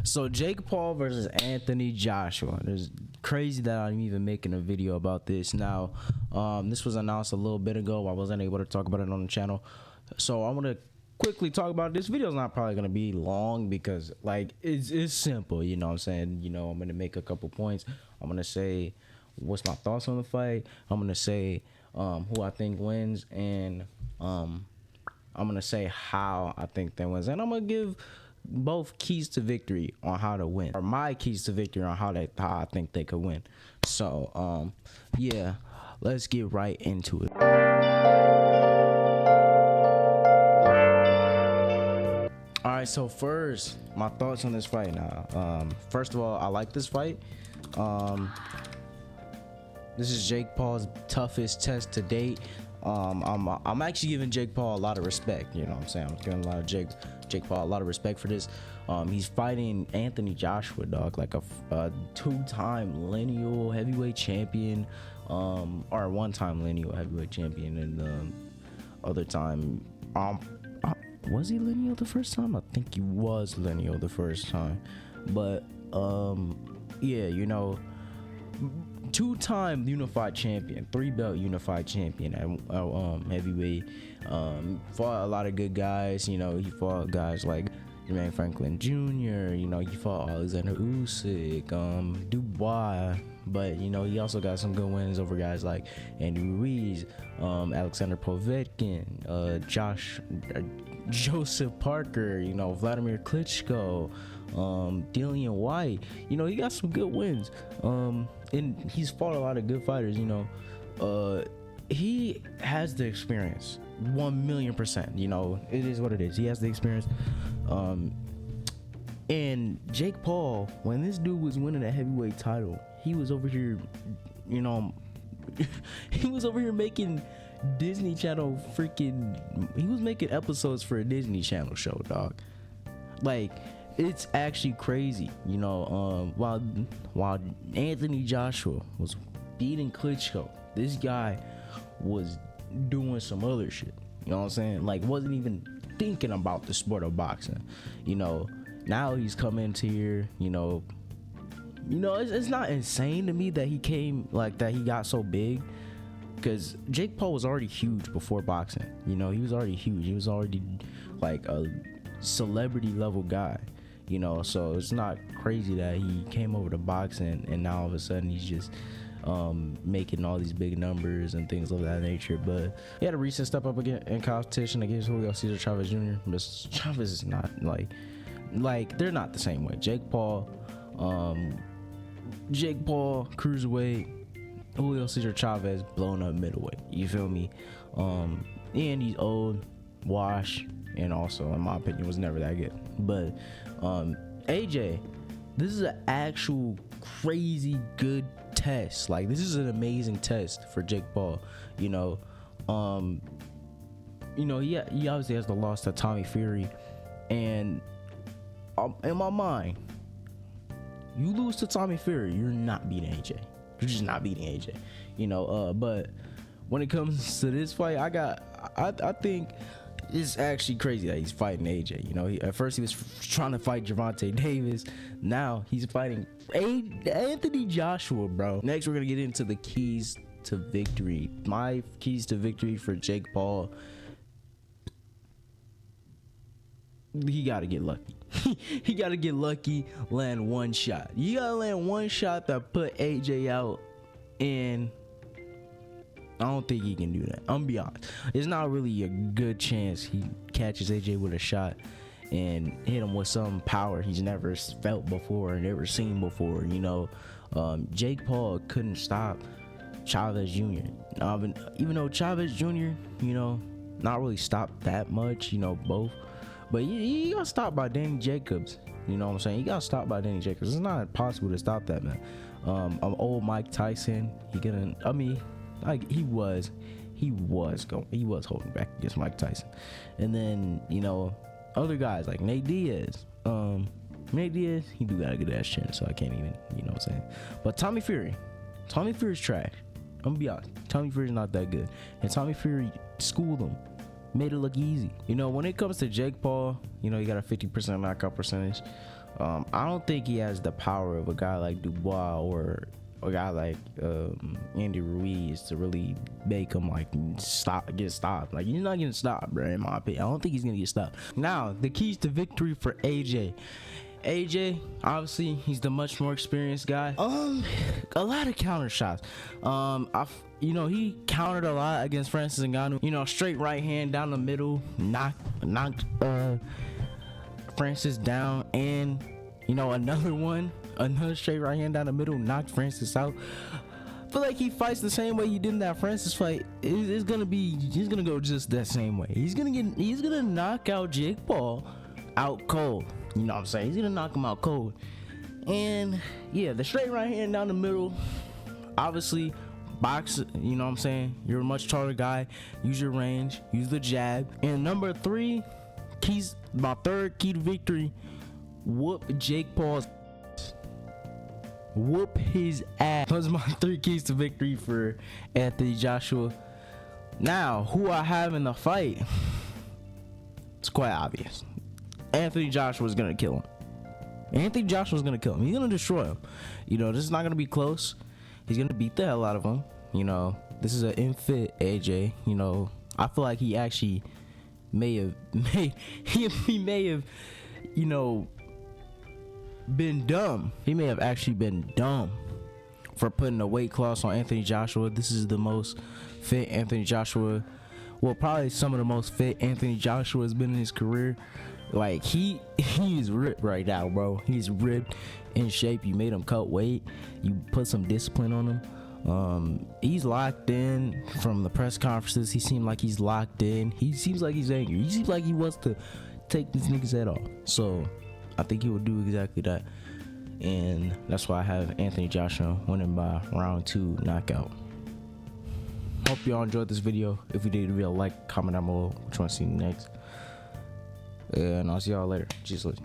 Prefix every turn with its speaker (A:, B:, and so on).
A: So Jake Paul versus Anthony Joshua. It's crazy that I'm even making a video about this now. This was announced a little bit ago. I wasn't able to talk about it on the channel, so I'm gonna quickly talk about it. This video is not probably gonna be long because like it's simple. You know what I'm saying? You know, I'm gonna make a couple points. I'm gonna say what's my thoughts on the fight. I'm gonna say who I think wins, and I'm gonna say how I think they wins, and I'm gonna give both keys to victory on how to win, or my keys to victory on how I think they could win. So yeah, let's get right into it. All right, so first, my thoughts on this fight now. First of all, I like this fight. This is Jake Paul's toughest test to date. I'm actually giving Jake Paul a lot of respect. You know what I'm saying? I'm giving a lot of Jake Paul a lot of respect for this. He's fighting Anthony Joshua, dog, like a two-time lineal heavyweight champion, or one-time lineal heavyweight champion, and the other time, was he lineal the first time? I think he was lineal the first time, but yeah, you know, two-time unified champion, 3-belt unified champion at heavyweight. Fought a lot of good guys. You know, he fought guys like Jermaine Franklin Jr. You know, he fought Alexander Usyk, Dubois. But you know, he also got some good wins over guys like Andy Ruiz, Alexander Povetkin, Joseph Parker. You know, Vladimir Klitschko, Dillian White. You know, he got some good wins. And he's fought a lot of good fighters. You know, he has the experience, 1,000,000%. You know, it is what it is. He has the experience. And Jake Paul, when this dude was winning a heavyweight title, he was over here, you know, he was over here making Disney Channel he was making episodes for a Disney Channel show, dog. Like, it's actually crazy, you know. While Anthony Joshua was beating Klitschko, this guy was doing some other shit. You know what I'm saying? Like, wasn't even thinking about the sport of boxing. You know, now he's come into here. You know, it's not insane to me that he came like that. He got so big, because Jake Paul was already huge before boxing. You know, he was already huge. He was already like a celebrity level guy. You know, so it's not crazy that he came over to boxing and now all of a sudden he's just making all these big numbers and things of that nature. But he had a recent step up again in competition against Julio Cesar Chavez Jr. But Chavez is not like they're not the same way. Jake Paul, cruiserweight, Julio Cesar Chavez blown up middleweight. You feel me? And he's old, washed, and also, in my opinion, was never that good. But AJ, this is an actual crazy good test. Like, this is an amazing test for Jake Paul. You know, he obviously has the loss to Tommy Fury, and in my mind, you lose to Tommy Fury, you're not beating AJ. You're just not beating AJ. You know, but when it comes to this fight, I think it's actually crazy that he's fighting AJ. You know, at first he was trying to fight Gervonta Davis. Now he's fighting Anthony Joshua, bro. Next, we're gonna get into the keys to victory. My keys to victory for Jake Paul: he gotta get lucky. He gotta get lucky, land one shot. You gotta land one shot that put AJ out, and I don't think he can do that. I'm gonna be honest. It's not really a good chance he catches AJ with a shot and hit him with some power he's never felt before and never seen before. You know, Jake Paul couldn't stop Chavez Jr. Even though Chavez Jr., you know, not really stopped that much, you know, both. But he got stopped by Danny Jacobs. You know what I'm saying? He got stopped by Danny Jacobs. It's not possible to stop that, man. Old Mike Tyson, he was holding back against Mike Tyson. And then, you know, other guys like Nate Diaz. He do got a good ass chin, so I can't even, you know what I'm saying? But Tommy Fury's trash. I'm gonna be honest. Tommy Fury's not that good. And Tommy Fury schooled him, made it look easy. You know, when it comes to Jake Paul, you know, he got a 50% knockout percentage. I don't think he has the power of a guy like Dubois or a guy like Andy Ruiz to really make him like get stopped. Like, he's not getting stopped, bro, in my opinion. I don't think he's gonna get stopped. Now, the keys to victory for AJ. AJ, obviously, he's the much more experienced guy. A lot of counter shots. He countered a lot against Francis Ngannou. Straight right hand down the middle, knocked Francis down, and another straight right hand down the middle, knocked Francis out. I feel like he fights the same way he did in that Francis fight. He's gonna go just that same way. He's gonna knock out Jake Paul out cold. You know what I'm saying? He's gonna knock him out cold. And yeah, the straight right hand down the middle. Obviously, box, you know what I'm saying? You're a much taller guy. Use your range, use the jab. And number 3, my third key to victory, whoop Jake Paul's, whoop his ass. Those are my 3 keys to victory for Anthony Joshua. Now, who I have in the fight, it's quite obvious. Anthony Joshua's gonna kill him. He's gonna destroy him. This is not gonna be close. He's gonna beat the hell out of him. This is an infant AJ. I feel like he actually may have been dumb. He may have actually been dumb for putting a weight class on Anthony Joshua. This is the most fit Anthony Joshua, well, probably some of the most fit Anthony Joshua has been in his career. Like, he's ripped right now, bro. He's ripped, in shape. You made him cut weight. You put some discipline on him. He's locked in. From the press conferences, he seemed like he's locked in. He seems like he's angry. He seems like he wants to take this nigga's head off. So I think he will do exactly that. And that's why I have Anthony Joshua winning by round 2 knockout. Hope y'all enjoyed this video. If you did, leave a like, comment down below what you want to see next. And I'll see y'all later. Jesus.